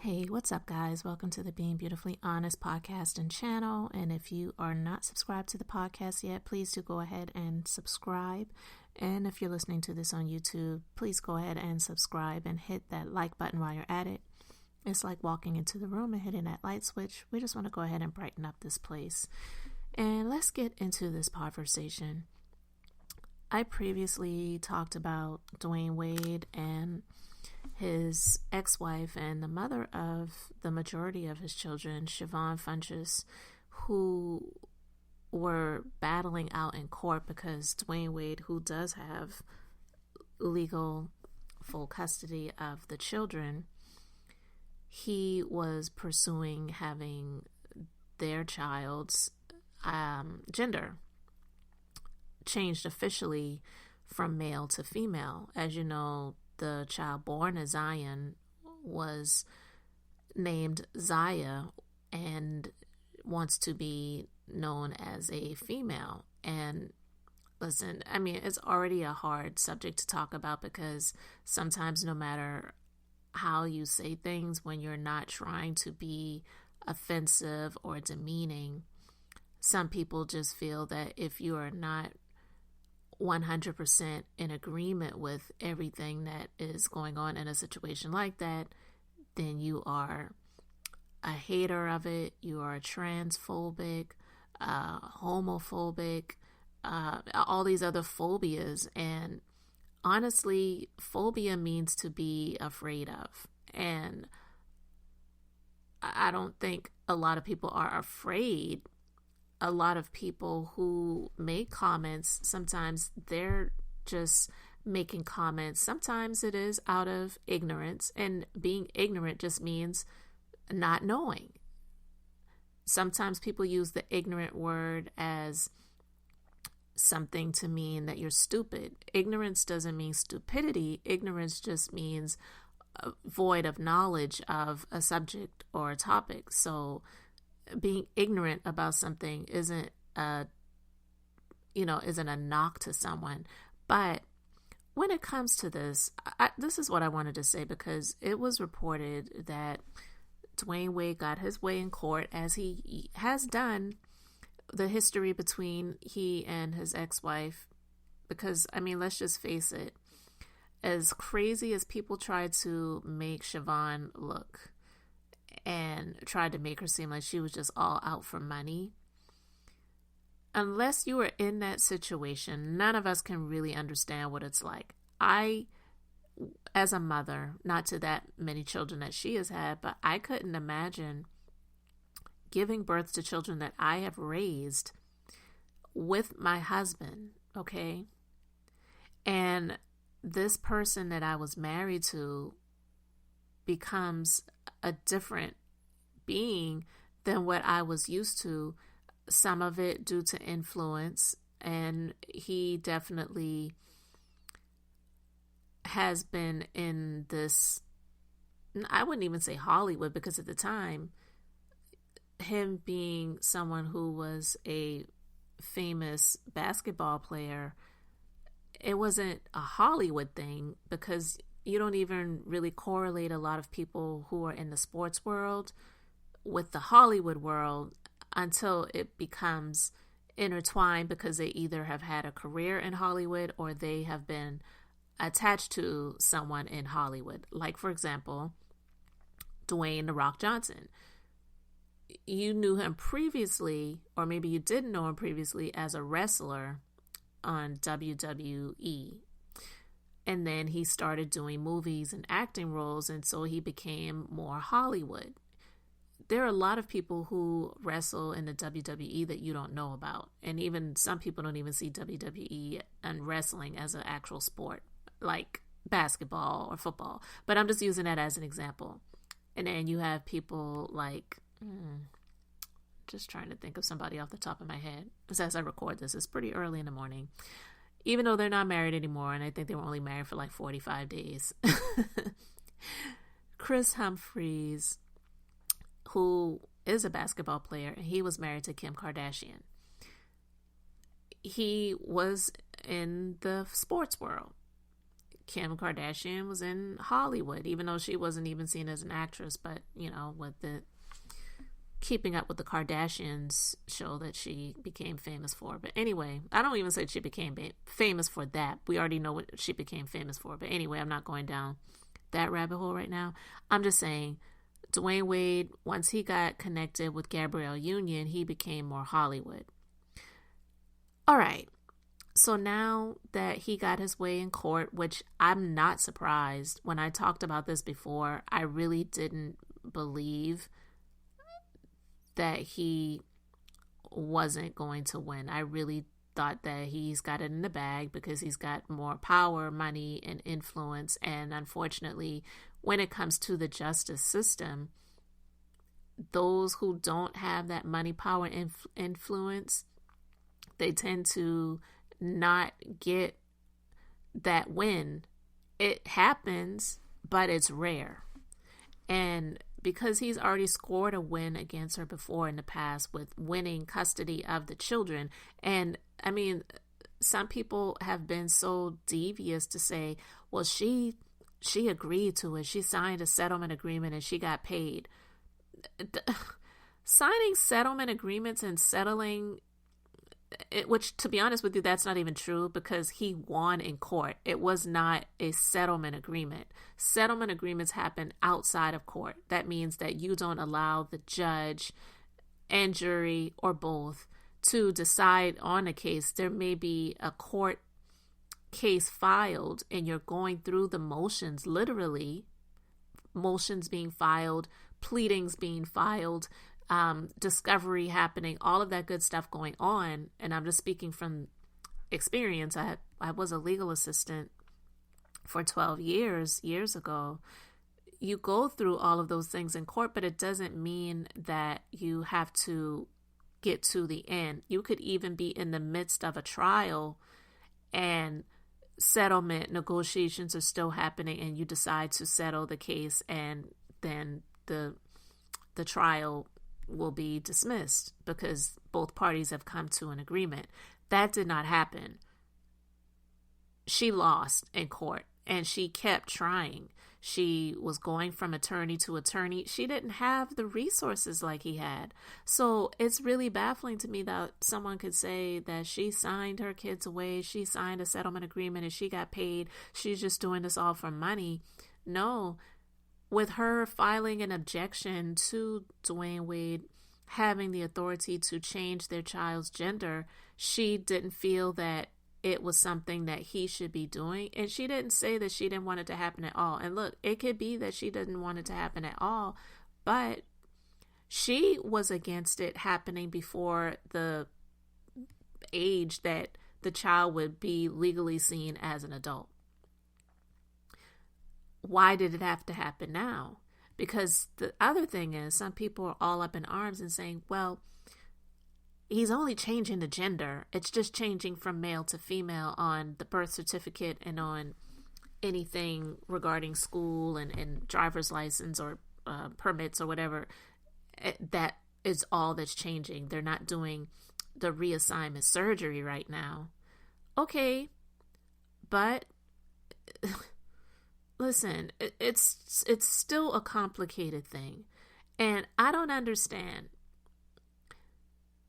Hey, what's up, guys? Welcome to the Being Beautifully Honest podcast and channel. And if you are not subscribed to the podcast yet, please do go ahead and subscribe. And if you're listening to this on YouTube, please go ahead and subscribe and hit that like button while you're at it. It's like walking into the room and hitting that light switch. We just want to go ahead and brighten up this place. And let's get into this conversation. I previously talked about Dwayne Wade and his ex-wife and the mother of the majority of his children, Siobhan Funches, who were battling out in court because Dwayne Wade, who does have legal full custody of the children, he was pursuing having their child's gender changed officially from male to female. As you know, the child born as Zion was named Zaya and wants to be known as a female. And listen, I mean, it's already a hard subject to talk about because sometimes no matter how you say things, when you're not trying to be offensive or demeaning, some people just feel that if you are not 100% in agreement with everything that is going on in a situation like that, then you are a hater of it, you are transphobic, homophobic, all these other phobias. And honestly, phobia means to be afraid of. And I don't think a lot of people are afraid. A lot of people who make comments, sometimes they're just making comments. Sometimes it is out of ignorance, and being ignorant just means not knowing. Sometimes people use the ignorant word as something to mean that you're stupid. Ignorance doesn't mean stupidity. Ignorance just means void of knowledge of a subject or a topic. So being ignorant about something isn't a knock to someone. But when it comes to this, this is what I wanted to say, because it was reported that Dwayne Wade got his way in court, as he has done. The history between he and his ex-wife, because I mean, let's just face it, as crazy as people tried to make Siobhan look and tried to make her seem like she was just all out for money, unless you were in that situation, none of us can really understand what it's like. I, as a mother, not to that many children that she has had, but I couldn't imagine giving birth to children that I have raised with my husband, okay? And this person that I was married to becomes a different being than what I was used to. Some of it due to influence, and he definitely has been in this, I wouldn't even say Hollywood, because at the time, him being someone who was a famous basketball player, it wasn't a Hollywood thing, because you don't even really correlate a lot of people who are in the sports world with the Hollywood world until it becomes intertwined, because they either have had a career in Hollywood or they have been attached to someone in Hollywood. Like, for example, Dwayne "The Rock" Johnson. You knew him previously, or maybe you didn't know him previously, as a wrestler on WWE. And then he started doing movies and acting roles, and so he became more Hollywood. There are a lot of people who wrestle in the WWE that you don't know about. And even some people don't even see WWE and wrestling as an actual sport, like basketball or football. But I'm just using that as an example. And then you have people like, just trying to think of somebody off the top of my head. As I record this, it's pretty early in the morning. Even though they're not married anymore, and I think they were only married for like 45 days. Chris Humphries, who is a basketball player, and he was married to Kim Kardashian. He was in the sports world. Kim Kardashian was in Hollywood, even though she wasn't even seen as an actress. But, with the Keeping Up with the Kardashians show that she became famous for. But anyway, I don't even say she became famous for that. We already know what she became famous for. But anyway, I'm not going down that rabbit hole right now. I'm just saying, Dwayne Wade, once he got connected with Gabrielle Union, he became more Hollywood. All right. So now that he got his way in court, which I'm not surprised, when I talked about this before, I really didn't believe that he wasn't going to win. I really thought that he's got it in the bag because he's got more power, money, and influence. And unfortunately, when it comes to the justice system, those who don't have that money, power, and influence, they tend to not get that win. It happens, but it's rare. And because he's already scored a win against her before in the past with winning custody of the children. And I mean, some people have been so devious to say, well, she agreed to it. She signed a settlement agreement and she got paid. Signing settlement agreements and settling it, which, to be honest with you, that's not even true because he won in court. It was not a settlement agreement. Settlement agreements happen outside of court. That means that you don't allow the judge and jury or both to decide on a case. There may be a court case filed and you're going through the motions, literally, motions being filed, pleadings being filed, discovery happening, all of that good stuff going on. And I'm just speaking from experience. I was a legal assistant for 12 years ago. You go through all of those things in court, but it doesn't mean that you have to get to the end. You could even be in the midst of a trial and settlement negotiations are still happening and you decide to settle the case, and then the trial will be dismissed because both parties have come to an agreement. That did not happen. She lost in court and she kept trying. She was going from attorney to attorney. She didn't have the resources like he had. So it's really baffling to me that someone could say that she signed her kids away, she signed a settlement agreement and she got paid. She's just doing this all for money. No. With her filing an objection to Dwayne Wade having the authority to change their child's gender, she didn't feel that it was something that he should be doing. And she didn't say that she didn't want it to happen at all. And look, it could be that she didn't want it to happen at all, but she was against it happening before the age that the child would be legally seen as an adult. Why did it have to happen now? Because the other thing is, some people are all up in arms and saying, well, he's only changing the gender. It's just changing from male to female on the birth certificate and on anything regarding school and driver's license or permits or whatever. That is all that's changing. They're not doing the reassignment surgery right now. Okay, but listen, it's still a complicated thing. And I don't understand.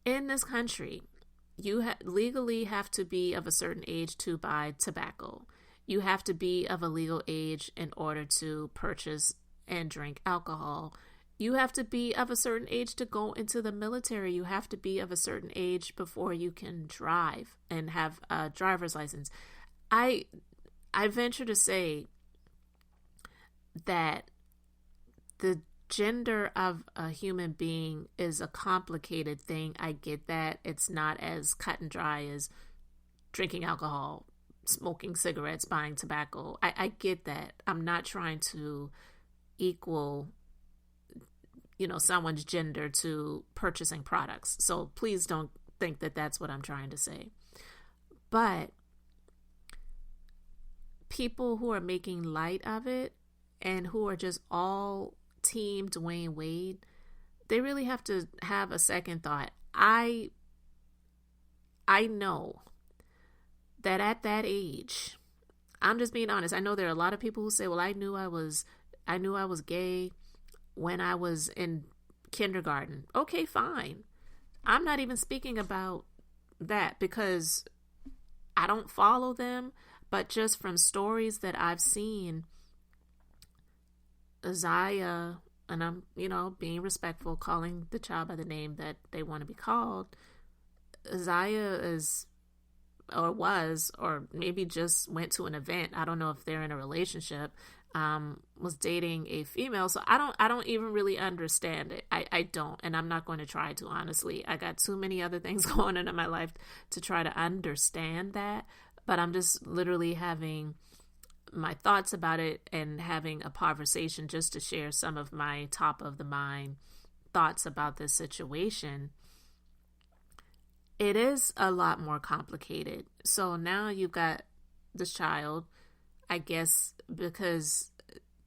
In this country, you legally have to be of a certain age to buy tobacco. You have to be of a legal age in order to purchase and drink alcohol. You have to be of a certain age to go into the military. You have to be of a certain age before you can drive and have a driver's license. I venture to say that the gender of a human being is a complicated thing. I get that. It's not as cut and dry as drinking alcohol, smoking cigarettes, buying tobacco. I get that. I'm not trying to equal, someone's gender to purchasing products. So please don't think that that's what I'm trying to say. But people who are making light of it and who are just all team Dwayne Wade, they really have to have a second thought. I know that at that age, I'm just being honest. I know there are a lot of people who say, well, I knew I was gay when I was in kindergarten. Okay, fine. I'm not even speaking about that because I don't follow them, but just from stories that I've seen, Zaya, and I'm, being respectful, calling the child by the name that they want to be called. Zaya is, or was, or maybe just went to an event. I don't know if they're in a relationship, was dating a female. So I don't even really understand it. I don't, and I'm not going to try to, honestly. I got too many other things going on in my life to try to understand that, but I'm just literally having my thoughts about it and having a conversation just to share some of my top of the mind thoughts about this situation. It is a lot more complicated. So now you've got this child, I guess, because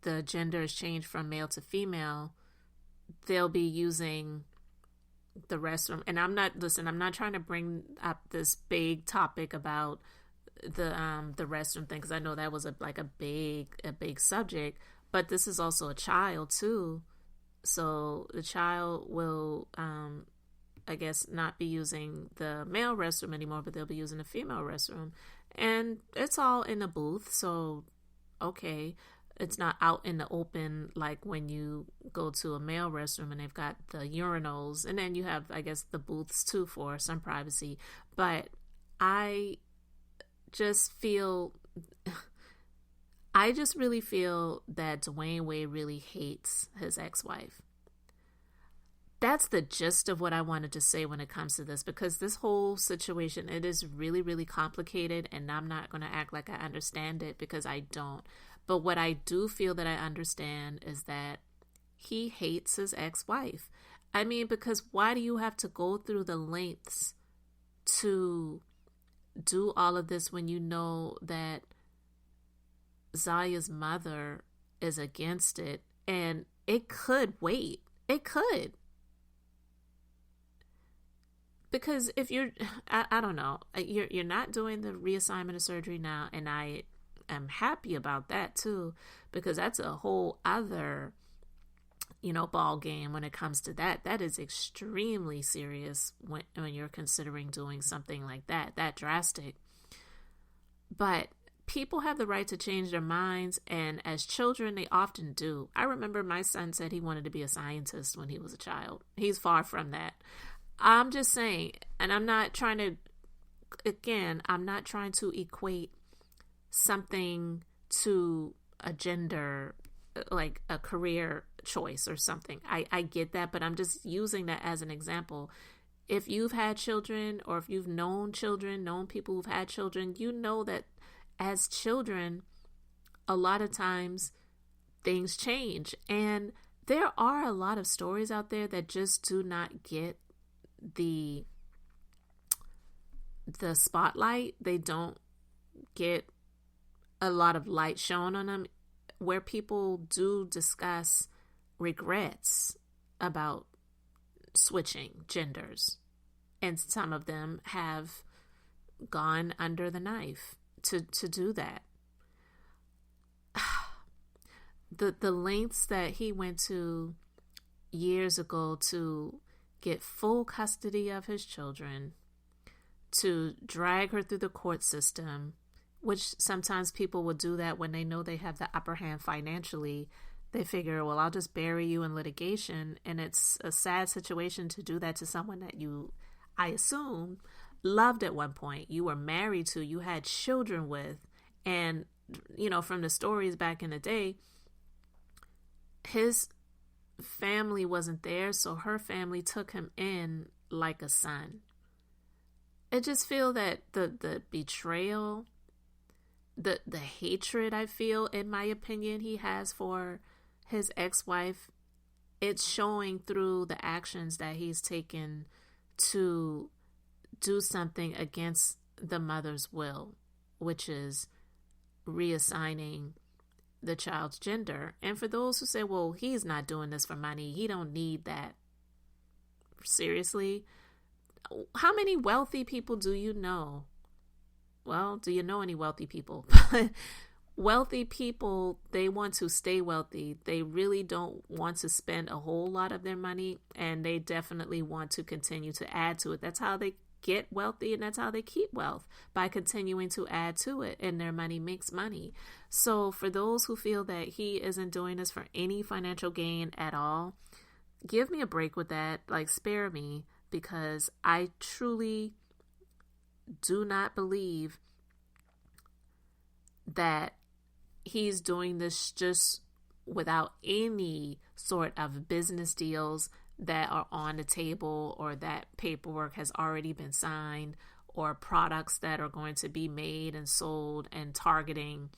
the gender has changed from male to female, they'll be using the restroom. And I'm not trying to bring up this big topic about the restroom thing, because I know that was a big subject, but this is also a child too. So the child will, I guess, not be using the male restroom anymore, but they'll be using the female restroom. And it's all in a booth, so okay, it's not out in the open like when you go to a male restroom and they've got the urinals, and then you have, I guess, the booths too for some privacy. But I just really feel that Dwayne Wade really hates his ex-wife. That's the gist of what I wanted to say when it comes to this, because this whole situation, it is really, really complicated, and I'm not going to act like I understand it because I don't. But what I do feel that I understand is that he hates his ex-wife. I mean, because why do you have to go through the lengths to do all of this when you know that Zaya's mother is against it, and it could wait. It could. Because if I don't know, you're not doing the reassignment of surgery now, and I am happy about that too, because that's a whole other, ball game when it comes to that. That is extremely serious when you're considering doing something like that drastic. But people have the right to change their minds, and as children, they often do. I remember my son said he wanted to be a scientist when he was a child. He's far from that. I'm just saying, and I'm not trying to equate something to a gender, like a career choice or something. I get that, but I'm just using that as an example. If you've had children, or if you've known people who've had children, you know that as children, a lot of times things change. And there are a lot of stories out there that just do not get the spotlight. They don't get a lot of light shown on them, where people do discuss regrets about switching genders, and some of them have gone under the knife to do that. The lengths that he went to years ago to get full custody of his children, to drag her through the court system, which sometimes people will do that when they know they have the upper hand financially. They figure, well, I'll just bury you in litigation. And it's a sad situation to do that to someone that you, I assume, loved at one point, you were married to, you had children with. And, from the stories back in the day, his family wasn't there, so her family took him in like a son. I just feel that the betrayal, the hatred I feel, in my opinion, he has for his ex-wife, it's showing through the actions that he's taken to do something against the mother's will, which is reassigning the child's gender. And for those who say, well, he's not doing this for money, he don't need that. Seriously? How many wealthy people do you know well, do you know any wealthy people? Wealthy people, they want to stay wealthy. They really don't want to spend a whole lot of their money, and they definitely want to continue to add to it. That's how they get wealthy, and that's how they keep wealth, by continuing to add to it, and their money makes money. So for those who feel that he isn't doing this for any financial gain at all, give me a break with that. Like, spare me, because I truly do not believe that he's doing this just without any sort of business deals that are on the table, or that paperwork has already been signed, or products that are going to be made and sold and targeting,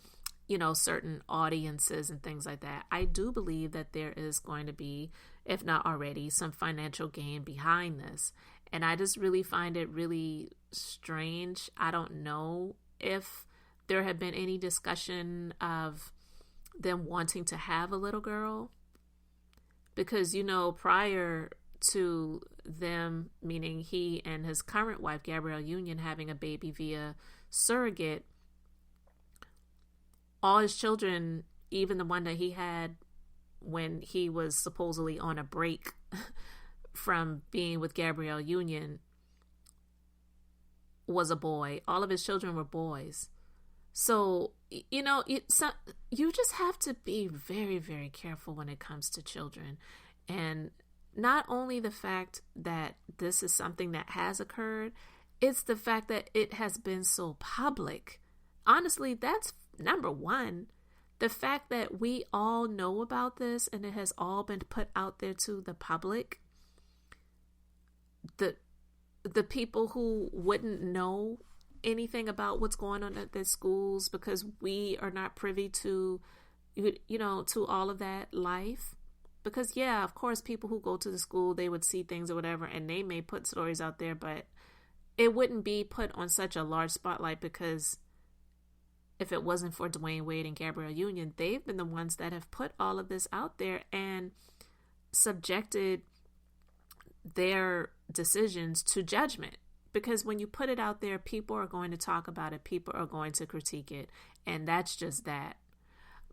certain audiences and things like that. I do believe that there is going to be, if not already, some financial gain behind this. And I just really find it really strange. I don't know if there had been any discussion of them wanting to have a little girl, because, prior to them, meaning he and his current wife, Gabrielle Union, having a baby via surrogate, all his children, even the one that he had when he was supposedly on a break from being with Gabrielle Union, was a boy. All of his children were boys. So, you just have to be very, very careful when it comes to children. And not only the fact that this is something that has occurred, it's the fact that it has been so public. Honestly, that's number one. The fact that we all know about this and it has all been put out there to the public. The people who wouldn't know anything about what's going on at their schools, because we are not privy to, to all of that life. Because, yeah, of course, people who go to the school, they would see things or whatever, and they may put stories out there, but it wouldn't be put on such a large spotlight, because if it wasn't for Dwayne Wade and Gabrielle Union, they've been the ones that have put all of this out there and subjected their decisions to judgment. Because when you put it out there, people are going to talk about it. People are going to critique it. And that's just that.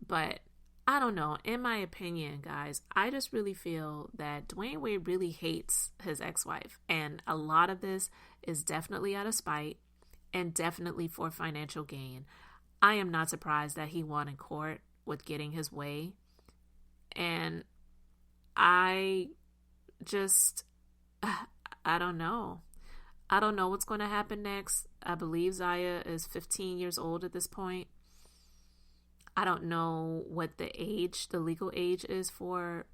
But I don't know. In my opinion, guys, I just really feel that Dwayne Wade really hates his ex-wife. And a lot of this is definitely out of spite and definitely for financial gain. I am not surprised that he won in court with getting his way. And I don't know. I don't know what's going to happen next. I believe Zaya is 15 years old at this point. I don't know what the legal age is for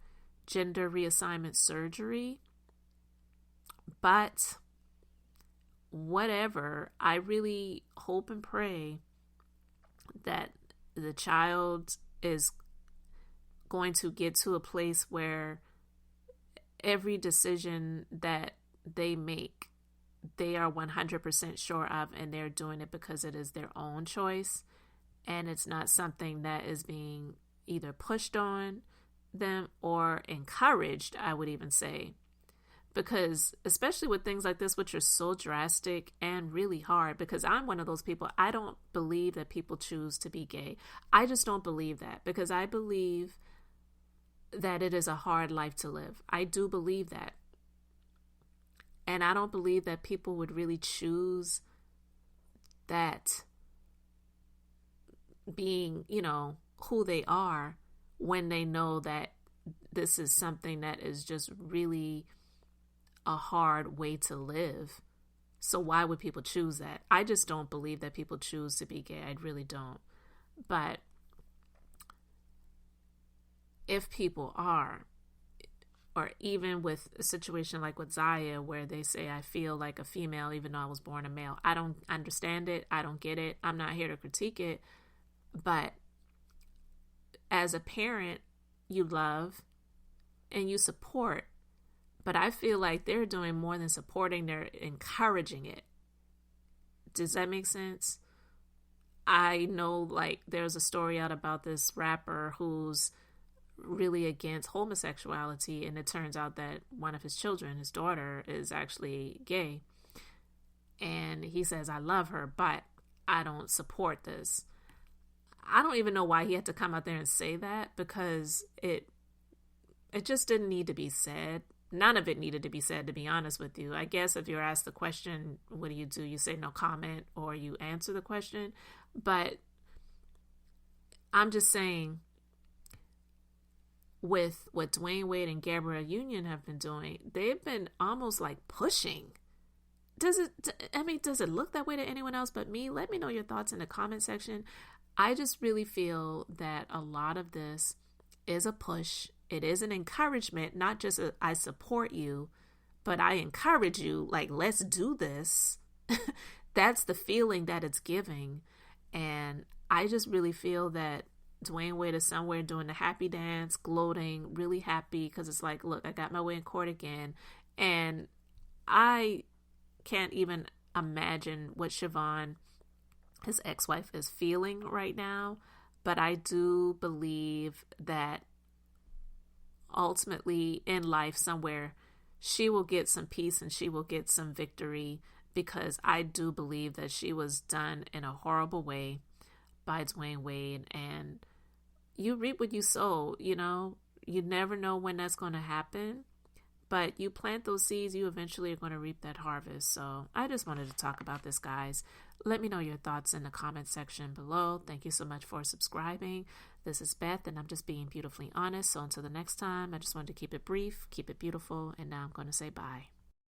gender reassignment surgery. But whatever, I really hope and pray that the child is going to get to a place where every decision that they make, they are 100% sure of, and they're doing it because it is their own choice, and it's not something that is being either pushed on them or encouraged, I would even say. Because especially with things like this, which are so drastic and really hard, because I'm one of those people, I don't believe that people choose to be gay. I just don't believe that, because I believe that it is a hard life to live. I do believe that. And I don't believe that people would really choose that being, who they are, when they know that this is something that is just really a hard way to live. So why would people choose that? I just don't believe that people choose to be gay. I really don't. But if people are, or even with a situation like with Zaya, where they say, I feel like a female even though I was born a male. I don't understand it. I don't get it. I'm not here to critique it. But as a parent, you love and you support. But I feel like they're doing more than supporting. They're encouraging it. Does that make sense? I know, there's a story out about this rapper who's really against homosexuality, and it turns out that one of his children, his daughter, is actually gay. And he says, I love her, but I don't support this. I don't even know why he had to come out there and say that, because it just didn't need to be said. None of it needed to be said, to be honest with you. I guess if you're asked the question, what do? You say no comment, or you answer the question. But I'm just saying, with what Dwayne Wade and Gabrielle Union have been doing, they've been almost like pushing. Does it look that way to anyone else but me? Let me know your thoughts in the comment section. I just really feel that a lot of this is a push. It is an encouragement, not just I support you, but I encourage you, like, let's do this. That's the feeling that it's giving. And I just really feel that Dwayne Wade is somewhere doing the happy dance, gloating, really happy, because it's like, look, I got my way in court again. And I can't even imagine what Siobhan, his ex-wife, is feeling right now. But I do believe that ultimately in life somewhere she will get some peace and she will get some victory, because I do believe that she was done in a horrible way by Dwayne Wade. And you reap what you sow. You never know when that's going to happen, but you plant those seeds, you eventually are going to reap that harvest. So I just wanted to talk about this, guys. Let me know your thoughts in the comment section below. Thank you so much for subscribing. This is Beth, and I'm just being beautifully honest. So until the next time, I just wanted to keep it brief, keep it beautiful, and now I'm going to say bye.